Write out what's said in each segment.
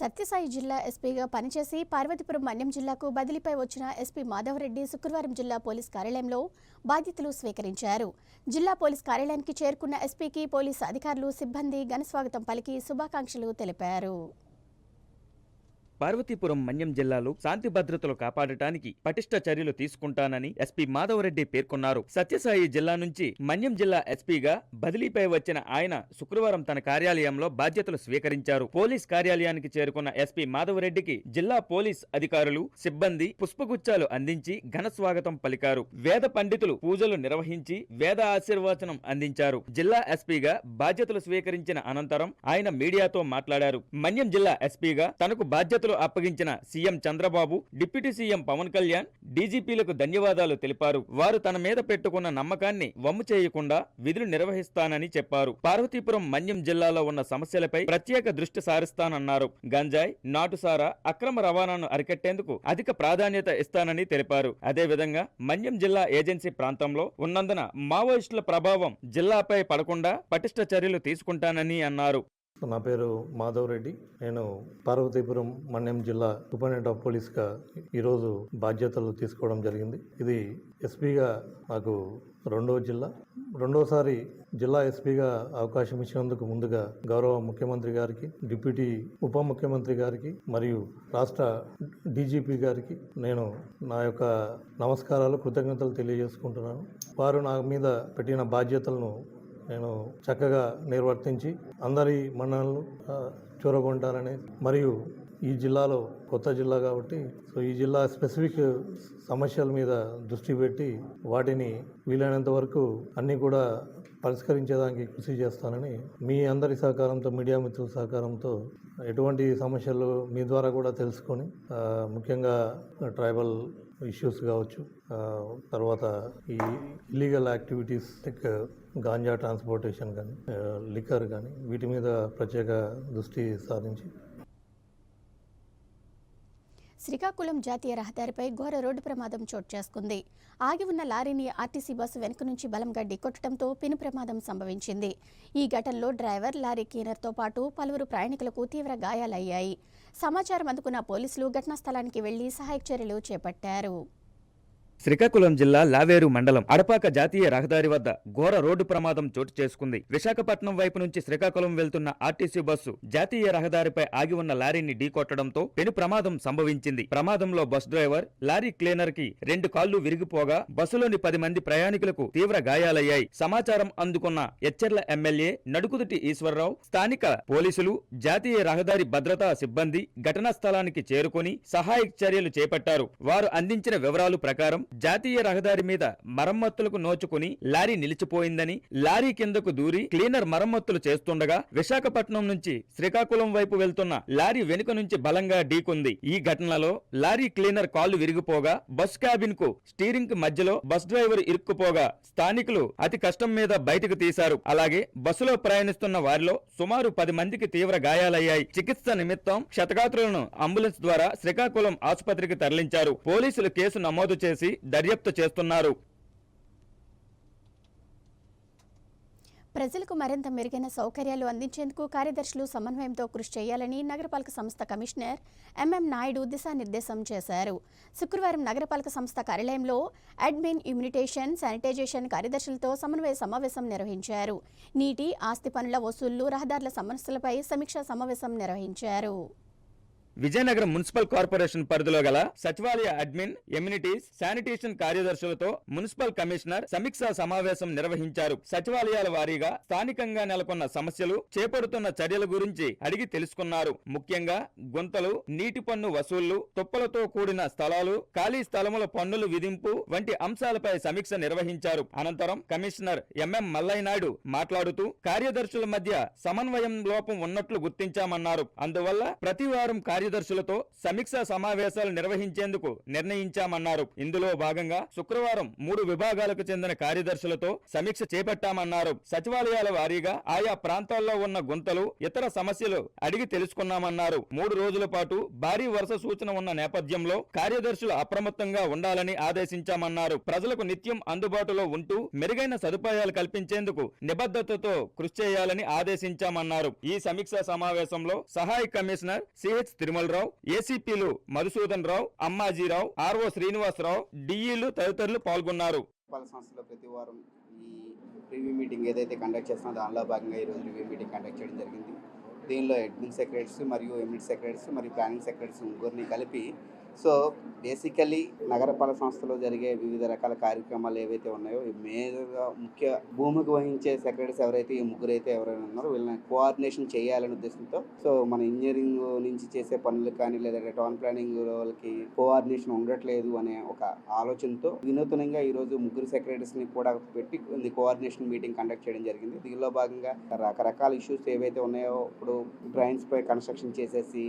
సత్యసాయి జిల్లా ఎస్పీగా పనిచేసి పార్వతీపురం మన్యం జిల్లాకు బదిలీపై వచ్చిన ఎస్పీ మాధవరెడ్డి శుక్రవారం జిల్లా పోలీస్ కార్యాలయంలో బాధ్యతలు స్వీకరించారు. జిల్లా పోలీస్ కార్యాలయానికి చేరుకున్న ఎస్పీకి పోలీసు అధికారులు, సిబ్బంది ఘనస్వాగతం పలికి శుభాకాంక్షలు తెలిపారు. పార్వతీపురం మన్యం జిల్లాలో శాంతి భద్రతలు కాపాడటానికి పటిష్ట చర్యలు తీసుకుంటానని ఎస్పీ మాధవరెడ్డి పేర్కొన్నారు. సత్యసాయి జిల్లా నుంచి మన్యం జిల్లా ఎస్పీగా బదిలీపై వచ్చిన ఆయన శుక్రవారం తన కార్యాలయంలో బాధ్యతలు స్వీకరించారు. పోలీస్ కార్యాలయానికి చేరుకున్న ఎస్పీ మాధవరెడ్డికి జిల్లా పోలీస్ అధికారులు, సిబ్బంది పుష్పగుచ్చాలు అందించి ఘన స్వాగతం పలికారు. వేద పండితులు పూజలు నిర్వహించి వేద ఆశీర్వచనం అందించారు. జిల్లా ఎస్పీగా బాధ్యతలు స్వీకరించిన అనంతరం ఆయన మీడియాతో మాట్లాడారు. మన్యం జిల్లా ఎస్పీగా తనకు బాధ్యతలు అప్పగించిన CM Chandrababu, deputy CM Pawan Kalyan, డీజీపీలకు ధన్యవాదాలు తెలిపారు. వారు తన మీద పెట్టుకున్న నమ్మకాన్ని వమ్ము చేయకుండా విధులు నిర్వహిస్తానని చెప్పారు. పార్వతీపురం మన్యం జిల్లాలో ఉన్న సమస్యలపై ప్రత్యేక దృష్టి సారిస్తానన్నారు. గంజాయి, నాటుసారా అక్రమ రవాణాను అరికట్టేందుకు అధిక ప్రాధాన్యత ఇస్తానని తెలిపారు. అదేవిధంగా మన్యం జిల్లా ఏజెన్సీ ప్రాంతంలో ఉన్నందున మావోయిస్టుల ప్రభావం జిల్లాపై పడకుండా పటిష్ట చర్యలు తీసుకుంటానని అన్నారు. నా పేరు మాధవ్ రెడ్డి. నేను పార్వతీపురం మన్యం జిల్లా సూపరింటెండెంట్ ఆఫ్ పోలీస్గా ఈరోజు బాధ్యతలు తీసుకోవడం జరిగింది. ఇది ఎస్పీగా నాకు రెండోసారి జిల్లా ఎస్పీగా అవకాశం ఇచ్చినందుకు ముందుగా గౌరవ ముఖ్యమంత్రి గారికి, డిప్యూటీ ఉప ముఖ్యమంత్రి గారికి మరియు రాష్ట్ర డీజీపీ గారికి నేను నా యొక్క నమస్కారాలు, కృతజ్ఞతలు తెలియజేసుకుంటున్నాను. వారు నా మీద పెట్టిన బాధ్యతలను నేను చక్కగా నిర్వర్తించి అందరి మన్ననలు చూరగొంటారని, మరియు ఈ జిల్లాలో కొత్త జిల్లా కాబట్టి ఈ జిల్లా స్పెసిఫిక్ సమస్యల మీద దృష్టి పెట్టి వాటిని వీలైనంత వరకు అన్నీ కూడా పరిష్కరించేదానికి కృషి చేస్తానని, మీ అందరి సహకారంతో, మీడియా మిత్రుల సహకారంతో ఎటువంటి సమస్యలు మీ ద్వారా కూడా తెలుసుకొని, ముఖ్యంగా ట్రైబల్ ఇష్యూస్ కావచ్చు, తర్వాత ఈ illegal activities like ganja transportation కానీ, లిక్కర్ కానీ, వీటి మీద ప్రత్యేక దృష్టి సారించి శ్రీకాకుళం జాతీయ రహదారిపై ఘోర రోడ్డు ప్రమాదం చోటు చేసుకుంది. ఆగి ఉన్న లారీని ఆర్టీసీ బస్సు వెనుక నుంచి బలంగా ఢీకొట్టడంతో పెను ప్రమాదం సంభవించింది. ఈ ఘటనలో డ్రైవర్, లారీ క్లీనర్తో పాటు పలువురు ప్రయాణికులకు తీవ్ర గాయాలయ్యాయి. సమాచారం అందుకున్న పోలీసులు ఘటనా స్థలానికి వెళ్లి సహాయక చర్యలు చేపట్టారు. శ్రీకాకుళం జిల్లా లావేరు మండలం అడపాక జాతీయ రహదారి వద్ద ఘోర రోడ్డు ప్రమాదం చోటు చేసుకుంది. విశాఖపట్నం వైపు నుంచి శ్రీకాకుళం వెళ్తున్న ఆర్టీసీ బస్సు జాతీయ రహదారిపై ఆగి ఉన్న లారీని ఢీకొట్టడంతో పెను ప్రమాదం సంభవించింది. ప్రమాదంలో బస్ డ్రైవర్, లారీ క్లీనర్ కి 2 కాళ్లు విరిగిపోగా బస్సులోని 10 మంది ప్రయాణికులకు తీవ్ర గాయాలయ్యాయి. సమాచారం అందుకున్న ఎచ్చెర్ల ఎమ్మెల్యే నడుకుదుటి ఈశ్వరరావు, స్థానిక పోలీసులు, జాతీయ రహదారి భద్రతా సిబ్బంది ఘటనా స్థలానికి చేరుకుని సహాయక చర్యలు చేపట్టారు. వారు అందించిన వివరాలు ప్రకారం జాతీయ రహదారి మీద మరమ్మతులకు నోచుకుని లారీ నిలిచిపోయిందని, లారీ కిందకు దూరి క్లీనర్ మరమ్మతులు చేస్తుండగా విశాఖపట్నం నుంచి శ్రీకాకుళం వైపు వెళ్తున్న లారీ వెనుక నుంచి బలంగా ఢీకొంది. ఈ ఘటనలో లారీ క్లీనర్ కాళ్లు విరిగిపోగా బస్ క్యాబిన్ కు స్టీరింగ్ కి మధ్యలో బస్ డ్రైవర్ ఇరుక్కుపోగా స్థానికులు అతి కష్టం మీద బయటకు తీశారు. అలాగే బస్సులో ప్రయాణిస్తున్న వారిలో సుమారు 10 మందికి తీవ్ర గాయాలయ్యాయి. చికిత్స నిమిత్తం క్షతగాత్రులను అంబులెన్స్ ద్వారా శ్రీకాకుళం ఆసుపత్రికి తరలించారు. పోలీసులు కేసు నమోదు చేసి దర్యాప్తు చేస్తున్నారు. ప్రజలకు మరింత మెరుగైన సౌకర్యాలు అందించేందుకు కార్యదర్శులు సమన్వయంతో కృషి చేయాలని నగరపాలక సంస్థ కమిషనర్ ఎంఎం నాయుడు దిశానిర్దేశం చేశారు. శుక్రవారం నగరపాలక సంస్థ కార్యాలయంలో అడ్మిన్, ఇమ్యూనిటేషన్, శానిటైజేషన్ కార్యదర్శులతో సమన్వయ సమావేశం నిర్వహించారు. నీటి, ఆస్తి పనుల వసూళ్లు, రహదారుల సమస్యలపై సమీక్షా సమావేశం నిర్వహించారు. విజయనగరం మున్సిపల్ కార్పొరేషన్ పరిధిలో గల సచివాలయ అడ్మిన్, ఎమ్యూనిటీస్, శానిటేషన్ కార్యదర్శులతో మున్సిపల్ కమిషనర్ సమీక్షా సమావేశం నిర్వహించారు. సచివాలయాల వారీగా స్థానికంగా నెలకొన్న సమస్యలు, చేపడుతున్న చర్యల గురించి అడిగి తెలుసుకున్నారు. ముఖ్యంగా గుంతలు, నీటి పన్ను వసూళ్లు, తుప్పలతో కూడిన స్థలాలు, ఖాళీ స్థలముల పన్నులు విధింపు వంటి అంశాలపై సమీక్ష నిర్వహించారు. అనంతరం కమిషనర్ ఎంఎం మల్లయ్యనాయుడు మాట్లాడుతూ కార్యదర్శుల మధ్య సమన్వయం లోపం ఉన్నట్లు గుర్తించామన్నారు. అందువల్ల ప్రతి వారం కార్యదర్శులతో సమీక్షా సమావేశాలు నిర్వహించేందుకు నిర్ణయించామన్నారు. ఇందులో భాగంగా శుక్రవారం 3 విభాగాలకు చెందిన కార్యదర్శులతో సమీక్ష చేపట్టామన్నారు. సచివాలయాల వారీగా ఆయా ప్రాంతాల్లో ఉన్న గుంతలు, ఇతర సమస్యలు అడిగి తెలుసుకున్నామన్నారు. 3 రోజుల పాటు భారీ వర్ష సూచన ఉన్న నేపథ్యంలో కార్యదర్శులు అప్రమత్తంగా ఉండాలని ఆదేశించామన్నారు. ప్రజలకు నిత్యం అందుబాటులో ఉంటూ మెరుగైన సదుపాయాలు కల్పించేందుకు నిబద్ధతతో కృషి చేయాలని ఆదేశించామన్నారు. ఈ సమీక్షా సమావేశంలో సహాయ కమిషనర్ సిహెచ్ తిరుమలరావు, ఏసీపీలు మధుసూదన్ రావు, అమ్మాజీరావు, ఆర్ఓ శ్రీనివాసరావు, డిఈలు తదితరులు పాల్గొన్నారు. సంస్థలో ప్రతి వారం ఈ రివ్యూ మీటింగ్ ఏదైతే కండక్ట్ చేస్తున్నా దానిలో భాగంగా ఈరోజు రివ్యూ మీటింగ్ కండక్ట్ చేయడం జరిగింది. దీనిలో అడ్మిన్ సెక్రటరీస్ మరియు ఎమిట్ సెక్రటరీస్ మరియు ప్లానింగ్ సెక్రటరీస్ ముగ్గురిని కలిపి బేసికలీ నగరపాలక సంస్థలో జరిగే వివిధ రకాల కార్యక్రమాలు ఏవైతే ఉన్నాయో మేజర్గా ముఖ్య భూమికి వహించే సెక్రటరీస్ ఎవరైతే ఈ ముగ్గురు అయితే ఎవరైనా ఉన్నారో వీళ్ళని కోఆర్డినేషన్ చేయాలనే ఉద్దేశంతో మన ఇంజనీరింగ్ నుంచి చేసే పనులు కానీ లేదా టౌన్ ప్లానింగ్ వాళ్ళకి కోఆర్డినేషన్ ఉండట్లేదు అనే ఒక ఆలోచనతో వినూతనంగా ఈరోజు ముగ్గురు సెక్రటరీస్ని కూడా పెట్టి కోఆర్డినేషన్ మీటింగ్ కండక్ట్ చేయడం జరిగింది. దీనిలో భాగంగా రకరకాల ఇష్యూస్ ఏవైతే ఉన్నాయో ఇప్పుడు డ్రైన్స్ పై కన్స్ట్రక్షన్ చేసేసి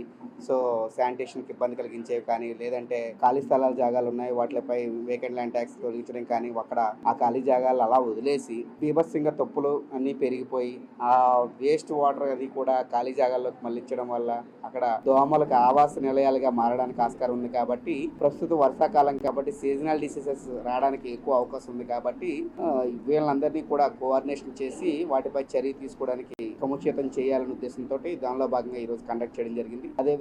శానిటేషన్కి ఇబ్బంది కలిగించేవి కానీ లేదంటే ఖాళీ స్థలాల జాగాలు ఉన్నాయి వాటిపై వేకెంట్ ల్యాండ్ ట్యాక్స్ తొలగించడం కానీ అక్కడ ఆ ఖాళీ జాగాలు అలా వదిలేసి బీభత్సంగా తప్పులు అన్నీ పెరిగిపోయి ఆ వేస్ట్ వాటర్ అది కూడా ఖాళీ జాగాల్లోకి మళ్ళించడం వల్ల అక్కడ దోమలకు ఆవాస నిలయాలుగా మారడానికి ఆస్కారం ఉంది. కాబట్టి ప్రస్తుతం వర్షాకాలం కాబట్టి సీజనల్ డిసీజెస్ రావడానికి ఎక్కువ అవకాశం ఉంది. కాబట్టి వీళ్ళందరినీ కూడా కోఆర్డినేషన్ చేసి వాటిపై చర్య తీసుకోవడానికి సముచితం చేయాలనే ఉద్దేశంతో దానిలో భాగంగా ఈరోజు కండక్ట్ చేయడం జరిగింది. అదే